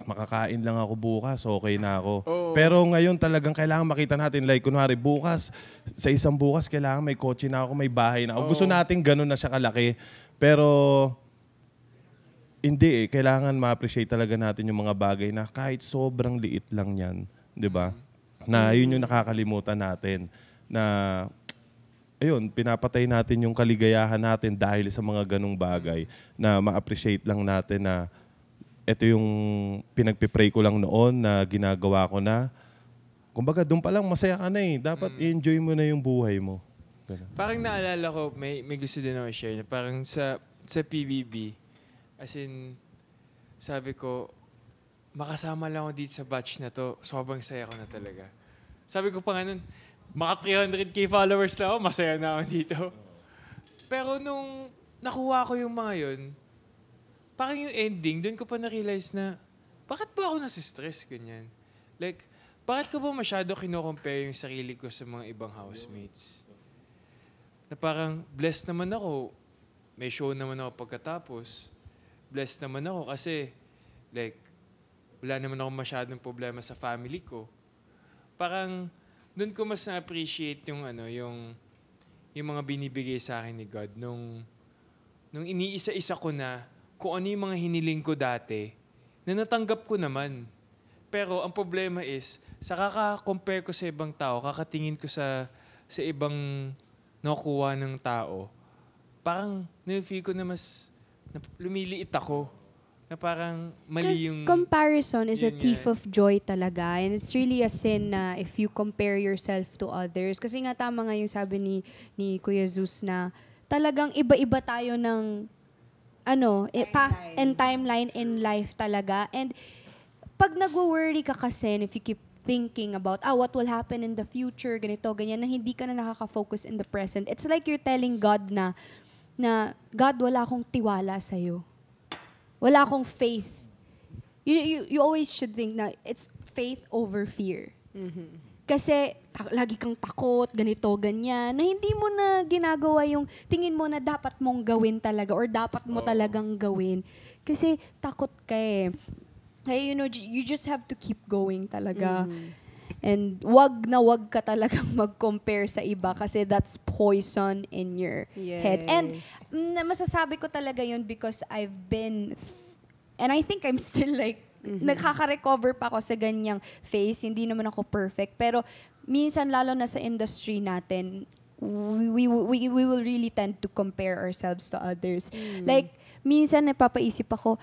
makakain lang ako bukas, okay na ako. Pero ngayon talagang kailangan makita natin, like kunwari bukas, sa isang bukas kailangan may kotse na ako, may bahay na ako. Gusto natin ganun na siya kalaki. Pero hindi kailangan ma-appreciate talaga natin yung mga bagay na kahit sobrang liit lang yan, 'di ba? Na yun yung nakakalimutan natin na ayun, pinapatay natin yung kaligayahan natin dahil sa mga ganung bagay na ma-appreciate lang natin na ito yung pinagpipray ko lang noon na ginagawa ko na. Kumbaga, doon pa lang masaya ka na Dapat i-enjoy mo na yung buhay mo. Ganun. Parang naalala ko, may gusto din ako share. Parang sa PBB, as in, sabi ko, makasama lang ako dito sa batch na to. Sobrang saya ko na talaga. Sabi ko pa nga nun, maka 300k followers na ako, masaya na ako dito. Pero nung nakuha ko yung mga yun, parang yung ending, doon ko pa na-realize na, bakit ba ako nasi-stress ganyan? Like, bakit ko ba masyado kino-compare yung sarili ko sa mga ibang housemates? Na parang, blessed naman ako. May show naman ako pagkatapos. Blessed naman ako kasi, like, wala naman ako masyadong problema sa family ko. Parang, doon ko mas na-appreciate yung mga binibigay sa akin ni God. Nung iniisa-isa ko na kung ano yung mga hiniling ko dati, na natanggap ko naman. Pero ang problema is, sa kaka-compare ko sa ibang tao, kakatingin ko sa ibang nakukuha ng tao, parang na-feel ko na mas lumiliit ako. Na parang mali yung... comparison is a yun thief nga. of joy talaga. And it's really a sin na if you compare yourself to others. Kasi nga tama nga yung sabi ni Kuya Zeus na talagang iba-iba tayo ng path and timeline in life talaga. And pag nag-worry ka kasi, and if you keep thinking about, what will happen in the future, ganito, ganyan, na hindi ka na nakaka-focus in the present, it's like you're telling God na God, wala akong tiwala sa'yo. Wala akong faith. You always should think na it's faith over fear. Kasi lagi kang takot, ganito, ganyan, na hindi mo na ginagawa yung tingin mo na dapat mong gawin talaga or dapat mo talagang gawin. Kasi takot ka eh. Kaya you just have to keep going talaga. And wag ka talagang mag-compare sa iba kasi that's poison in your head. And masasabi ko talaga yun because I've been, and I think I'm still like, nakaka-recover pa ako sa ganyang phase. Hindi naman ako perfect. Pero minsan, lalo na sa industry natin, we will really tend to compare ourselves to others. Like, minsan napapaisip ako,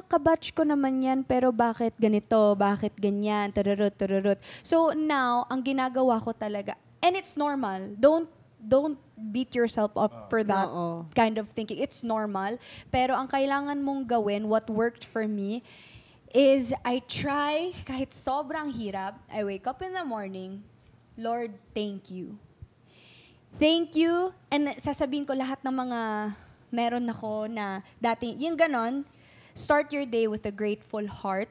kabatch ko naman yan, pero bakit ganito, bakit ganyan, tururut. So now, ang ginagawa ko talaga, and it's normal, don't beat yourself up for that kind of thinking. It's normal, pero ang kailangan mong gawin, what worked for me, is I try, kahit sobrang hirap, I wake up in the morning, Lord, thank you. Thank you, and sasabihin ko lahat ng mga meron ako na dati, yung ganon, start your day with a grateful heart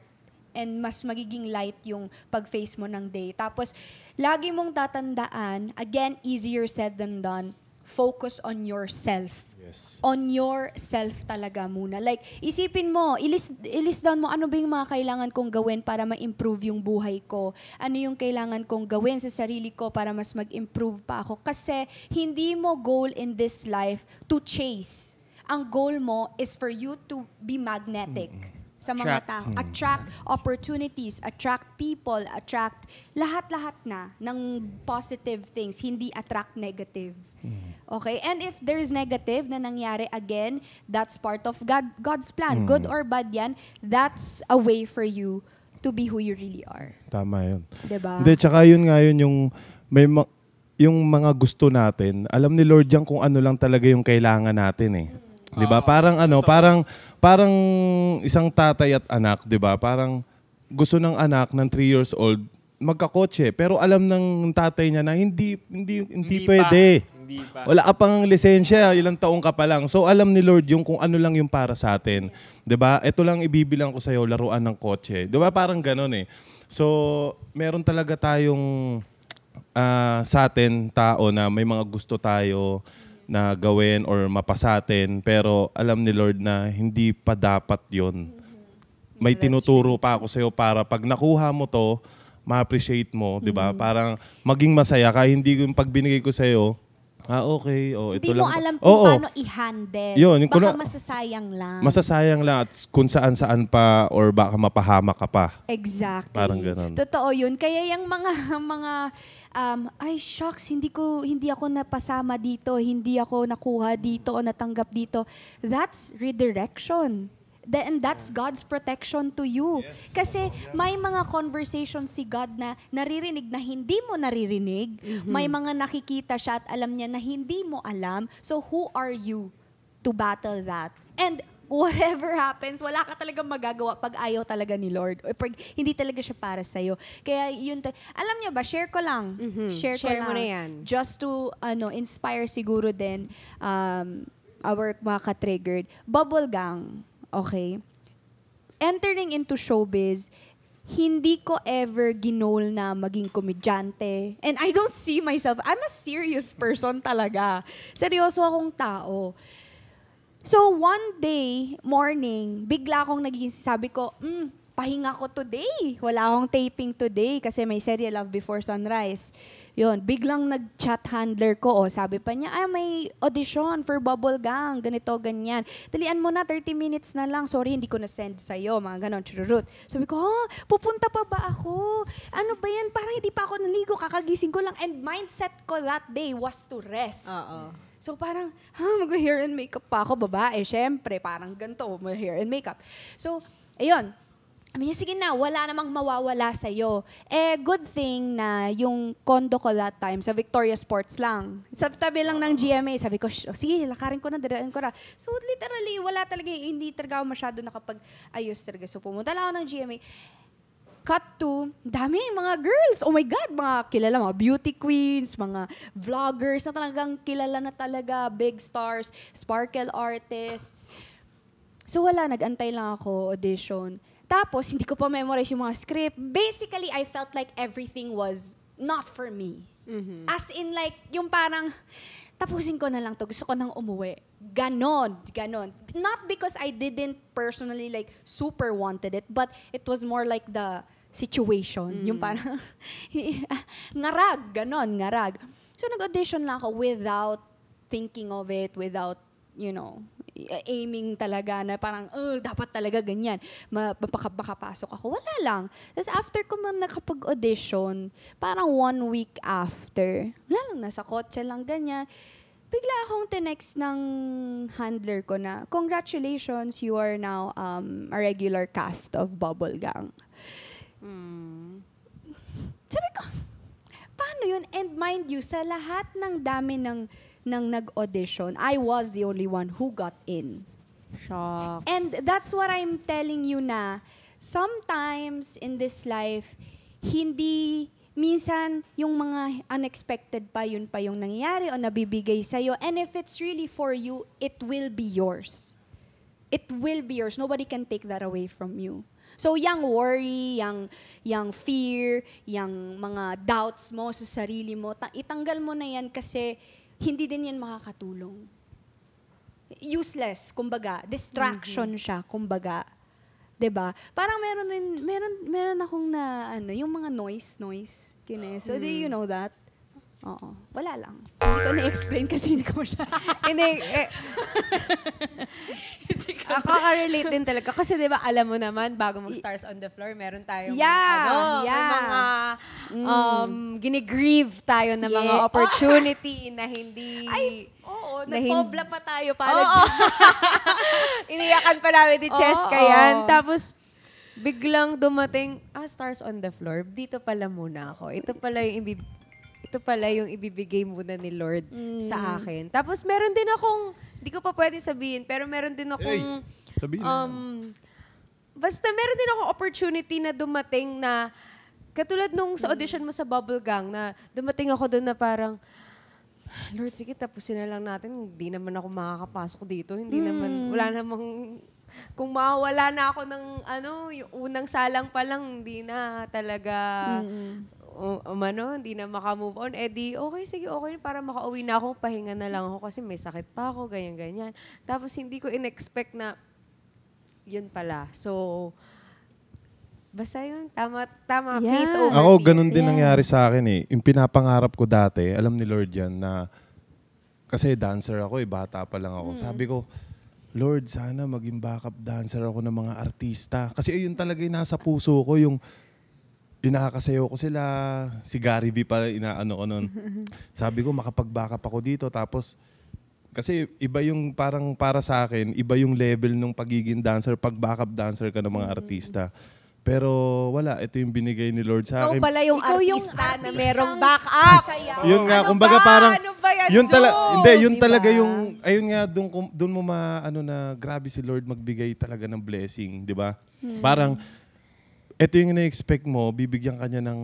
and mas magiging light yung pag-face mo ng day. Tapos, lagi mong tatandaan, again, easier said than done, focus on yourself. Yes. On yourself talaga muna. Like, isipin mo, ilist down mo, ano ba yung mga kailangan kong gawin para ma-improve yung buhay ko? Ano yung kailangan kong gawin sa sarili ko para mas mag-improve pa ako? Kasi, hindi mo goal in this life to chase. Ang goal mo is for you to be magnetic sa mga tao. Attract opportunities, attract people, attract lahat-lahat na ng positive things, hindi attract negative. Okay? And if there's negative na nangyari, again, that's part of God's plan. Good or bad yan, that's a way for you to be who you really are. Tama yun. Diba? Hindi, tsaka yun nga yun yung yung mga gusto natin, alam ni Lord yan kung ano lang talaga yung kailangan natin eh. 'Di ba? Parang isang tatay at anak, 'di ba? Parang gusto ng anak ng 3 years old magkakotse, pero alam ng tatay niya na hindi pwede. Hindi pa. Wala ka pang lisensya, ilang taong ka pa lang. So alam ni Lord yung kung ano lang yung para sa atin. 'Di ba? Ito lang ibibilang ko sa iyo, laruan ng kotse. 'Di ba? Parang ganoon eh. So meron talaga tayong sa atin tao na may mga gusto tayo na gawin or mapasatin, pero alam ni Lord na hindi pa dapat yon. May tinuturo pa ako sa'yo para pag nakuha mo to, ma-appreciate mo, di ba? Parang maging masaya ka, hindi yung pag binigay ko sa'yo, okay, ito Hindi lang. mo alam kung paano i-handle. Yun, baka masasayang lang. Masasayang lang at kung saan-saan pa or baka mapahamak ka pa. Exactly. Parang ganun. Totoo yun. Kaya yung mga ay shucks, hindi ako napasama dito, hindi ako nakuha dito o natanggap dito. That's redirection. And that's God's protection to you. Yes. Kasi may mga conversation si God na naririnig na hindi mo naririnig. May mga nakikita siya at alam niya na hindi mo alam. So who are you to battle that? And whatever happens, wala ka talagang magagawa pag ayaw talaga ni Lord. O pag hindi talaga siya para sa'yo. Kaya yun, alam niyo ba, share ko lang. Share ko lang. Mo na yan. Just to inspire siguro din our mga ka-triggered. Bubble gang. Okay? Entering into showbiz, hindi ko ever ginol na maging komedyante. And I don't see myself, I'm a serious person talaga. Seryoso akong tao. So one day, morning, bigla akong sabi ko, pahinga ko today. Wala akong taping today kasi may serye Love Before Sunrise. Yun, biglang nag-chat handler ko. Sabi pa niya, may audition for Bubble Gang. Ganito, ganyan. Dalian mo na, 30 minutes na lang. Sorry, hindi ko na-send sa'yo. Mga ganon, chururut. Sabi ko, pupunta pa ba ako? Ano ba yan? Parang hindi pa ako naligo. Kakagising ko lang. And mindset ko that day was to rest. So parang, mag-hair and makeup pa ako. Babae, syempre. Parang ganito, mag-hair and makeup. So, ayun. Sabi niya, sige na, wala namang mawawala sa'yo. Good thing na yung condo ko that time, sa Victoria Sports lang. Sa tabi lang ng GMA. Sabi ko, sige, lakarin ko na, diraan ko na. So literally, wala talaga, hindi talaga ako masyado nakapag-ayos talaga. So pumunta lang ako ng GMA. Cut to, dami mga girls. Oh my God, mga kilala, mga beauty queens, mga vloggers na talagang kilala na talaga, big stars, sparkle artists. So wala, nag-antay lang ako, audition. Tapos, hindi ko pa memorize yung mga script. Basically, I felt like everything was not for me. Mm-hmm. As in like, yung parang, tapusin ko na lang to, gusto ko nang umuwi. Ganon. Not because I didn't personally like super wanted it, but it was more like the situation. Yung parang, ngarag. So, nag-audition lang ako without thinking of it, without, aiming talaga na parang, dapat talaga ganyan. Makapasok ako. Wala lang. Tapos after ko man nakapag-audition, parang 1 week after, wala lang, nasa kotse lang, ganyan. Bigla akong tinext ng handler ko na, congratulations, you are now a regular cast of Bubble Gang. Sabi ko, paano yun? And mind you, sa lahat ng dami ng nag-audition, I was the only one who got in. Shocks. And that's what I'm telling you na sometimes in this life, minsan yung mga unexpected pa, yun pa yung nangyayari o nabibigay sa'yo. And if it's really for you, it will be yours. It will be yours. Nobody can take that away from you. So, yung worry, yung fear, yung mga doubts mo sa sarili mo, itanggal mo na yan kasi hindi din yan makakatulong. Useless, kumbaga. Distraction siya, kumbaga. 'Di ba? Parang meron akong yung mga noise. So, do you know that? Oo. Wala lang. Hindi ko na-explain kasi hindi ko masyadong. Hindi. Nakaka-relate din talaga. Kasi di ba, alam mo naman, bago mag-Stars on the Floor, meron tayong may mga ginigrieve tayo na mga opportunity na hindi... nagpobla pa tayo para dyan. Iniyakan pa namin ni Cheska yan. Tapos, biglang dumating, Stars on the Floor, dito pala muna ako. Ito pala yung ibibigay muna ni Lord sa akin. Tapos meron din akong, di ko pa pwede sabihin, pero meron din akong, basta meron din akong opportunity na dumating na, katulad nung sa audition mo sa Bubble Gang, na dumating ako doon na parang, Lord, sige, tapusin na lang natin. Hindi naman ako makakapasok dito. Hindi naman, wala namang, kung mawala na ako ng, yung unang salang pa lang, hindi na talaga, hindi na makamove on, okay, para makauwi na ako, pahinga na lang ako kasi may sakit pa ako, ganyan. Tapos hindi ko in-expect na yun pala. So, basta yun, tama, faith over Ako, fear. ganun din nangyari sa akin eh. Yung pinapangarap ko dati, alam ni Lord yan, na kasi dancer ako bata pa lang ako. Sabi ko, Lord, sana maging backup dancer ako ng mga artista. Kasi yun talaga yung nasa puso ko, yung inakasayaw ko sila, si Gary V pa inaano ko nun. Sabi ko, makapag-backup ako dito. Tapos, kasi iba yung parang para sa akin, iba yung level ng pagiging dancer, pag-backup dancer ka ng mga artista. Pero wala, ito yung binigay ni Lord sa akin. Ikaw pala yung Ikaw yung artista na artistang merong backup. sasayaw. Yun nga, Ano kumbaga ba? parang, Ano ba yan, yun Zoe? talaga yung, ayun nga, doon mo na grabe si Lord magbigay talaga ng blessing, di ba? Parang, ito yung ina-expect mo, bibigyan ka niya ng,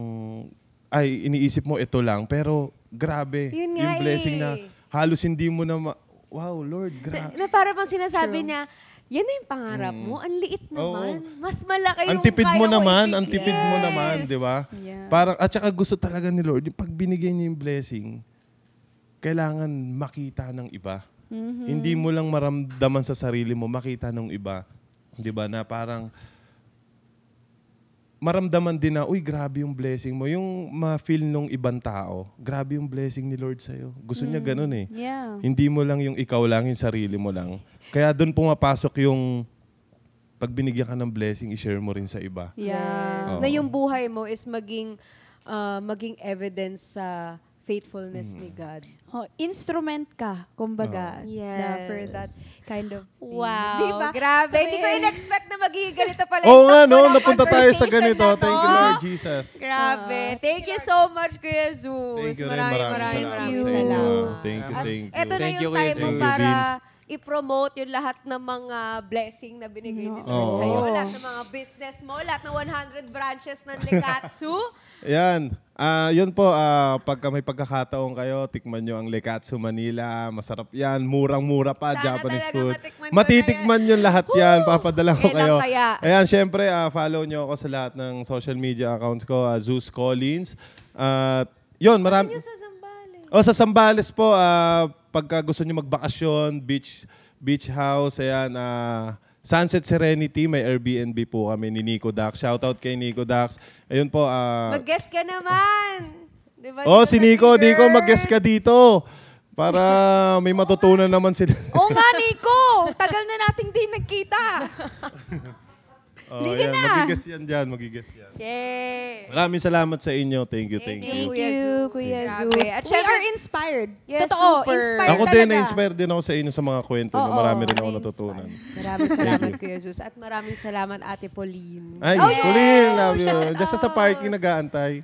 iniisip mo ito lang, pero grabe, Yun nga yung blessing eh. na halos hindi mo na, wow, Lord, grabe. Na para bang sinasabi niya, Yan na yung pangarap mo. Ang liit naman. Mas malaki yung Ang tipid mo kaya naman, ibigay. ang tipid mo naman, di ba? Yeah. Parang, at saka gusto talaga ni Lord, yung pag binigay niya yung blessing, kailangan makita ng iba. Hindi mo lang maramdaman sa sarili mo, makita ng iba. Di ba? Na parang, maramdaman din na, uy, grabe yung blessing mo. Yung ma-feel nung ibang tao, grabe yung blessing ni Lord sa'yo. Gusto niya ganun eh. Yeah. Hindi mo lang yung ikaw lang, yung sarili mo lang. Kaya doon pumapasok yung pag binigyan ka ng blessing, i-share mo rin sa iba. Yeah. Yes. Na yung buhay mo is maging evidence sa faithfulness ni God. Oh, instrument ka, kumbaga, Yes. for that kind of thing. Wow. Diba? Grabe. Hindi ko in-expect na magiging ganito pala. Oo nga, takbo no? ng Napunta tayo sa conversation ganito. na to. Thank you, Lord Jesus. Grabe. Thank you so much, Kuya Zeus. Thank you rin. Maraming salamat. salamat. Thank you, At thank you. Ito na Thank yung you, Kuya time mo Zeus. para Vince. i-promote yung lahat ng mga blessing na binigay ni Lord Oo. sa'yo. Lahat ng mga business mo, lahat ng 100 branches ng Lekatsu. Yan. Yun po, pagka may pagkakataon kayo, tikman nyo ang Lekatsu Manila. Masarap yan. Murang-mura pa, Sana Japanese talaga food. matikman ko Matitikman nyo lahat yan. Papadala ko Kailan kayo. kaya? Ayan, syempre, follow nyo ako sa lahat ng social media accounts ko. Zeus Collins. Yun, marami. Yung sa Zambales. Sa Zambales po, pagka gusto nyo magbakasyon, beach house, ayan, Sunset Serenity, may Airbnb po kami ni Nico Dax. Shoutout kay Nico Dax. Ayun po. Mag-guess ka naman. Diba, Si Nico, mag-guest ka dito. Para may matutunan naman sila. Oo nga, Nico! Tagal na nating di nagkita. Liga Ayan, na! magigas yan dyan, magigas yan. Yay! Maraming salamat sa inyo. Thank you. Thank Kuya you, Zeus. Kuya Grabe. Zeus. At We syempre- are inspired. Yes, Totoo, super. inspired Ako talaga. din, na-inspire din ako sa inyo sa mga kwento nyo. Oo, Marami rin ako na-inspire. natutunan. Maraming salamat, Kuya Zeus. At maraming salamat, Ate Pauline. Ay, Colleen, love you. Just sa parking nag-aantay.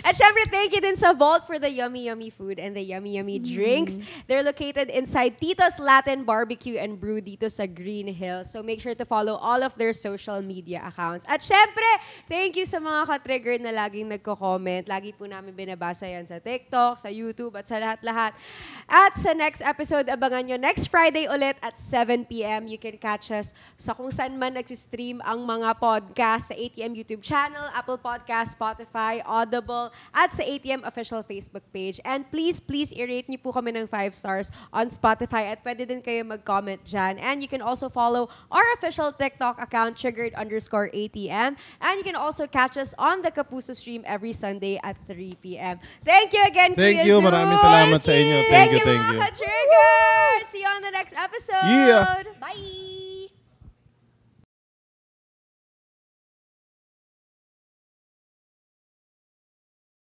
At syempre, thank you din sa Vault for the yummy, yummy food and the yummy, yummy drinks. They're located inside Tito's Latin Barbecue and Brew dito sa Green Hills. So make sure to follow all of their social media accounts. At syempre, thank you sa mga ka-trigger na laging nagko-comment. Lagi po namin binabasa yan sa TikTok, sa YouTube, at sa lahat-lahat. At sa next episode, abangan nyo next Friday ulit at 7 p.m. You can catch us sa kung saan man nagsistream ang mga podcast sa ATM YouTube channel, Apple Podcast, Spotify, Audible, at sa ATM official Facebook page. And please, i-rate niyo po kami ng 5 stars on Spotify at pwede din kayo mag-comment dyan. And you can also follow our official TikTok account, triggered_ATM. And you can also catch us on the Kapuso stream every Sunday at 3 p.m. Thank you again, Thank Kuya you. Zeus. Maraming salamat sa inyo. Thank you, thank mga you. ka-triggered. See you on the next episode. Yeah. Bye!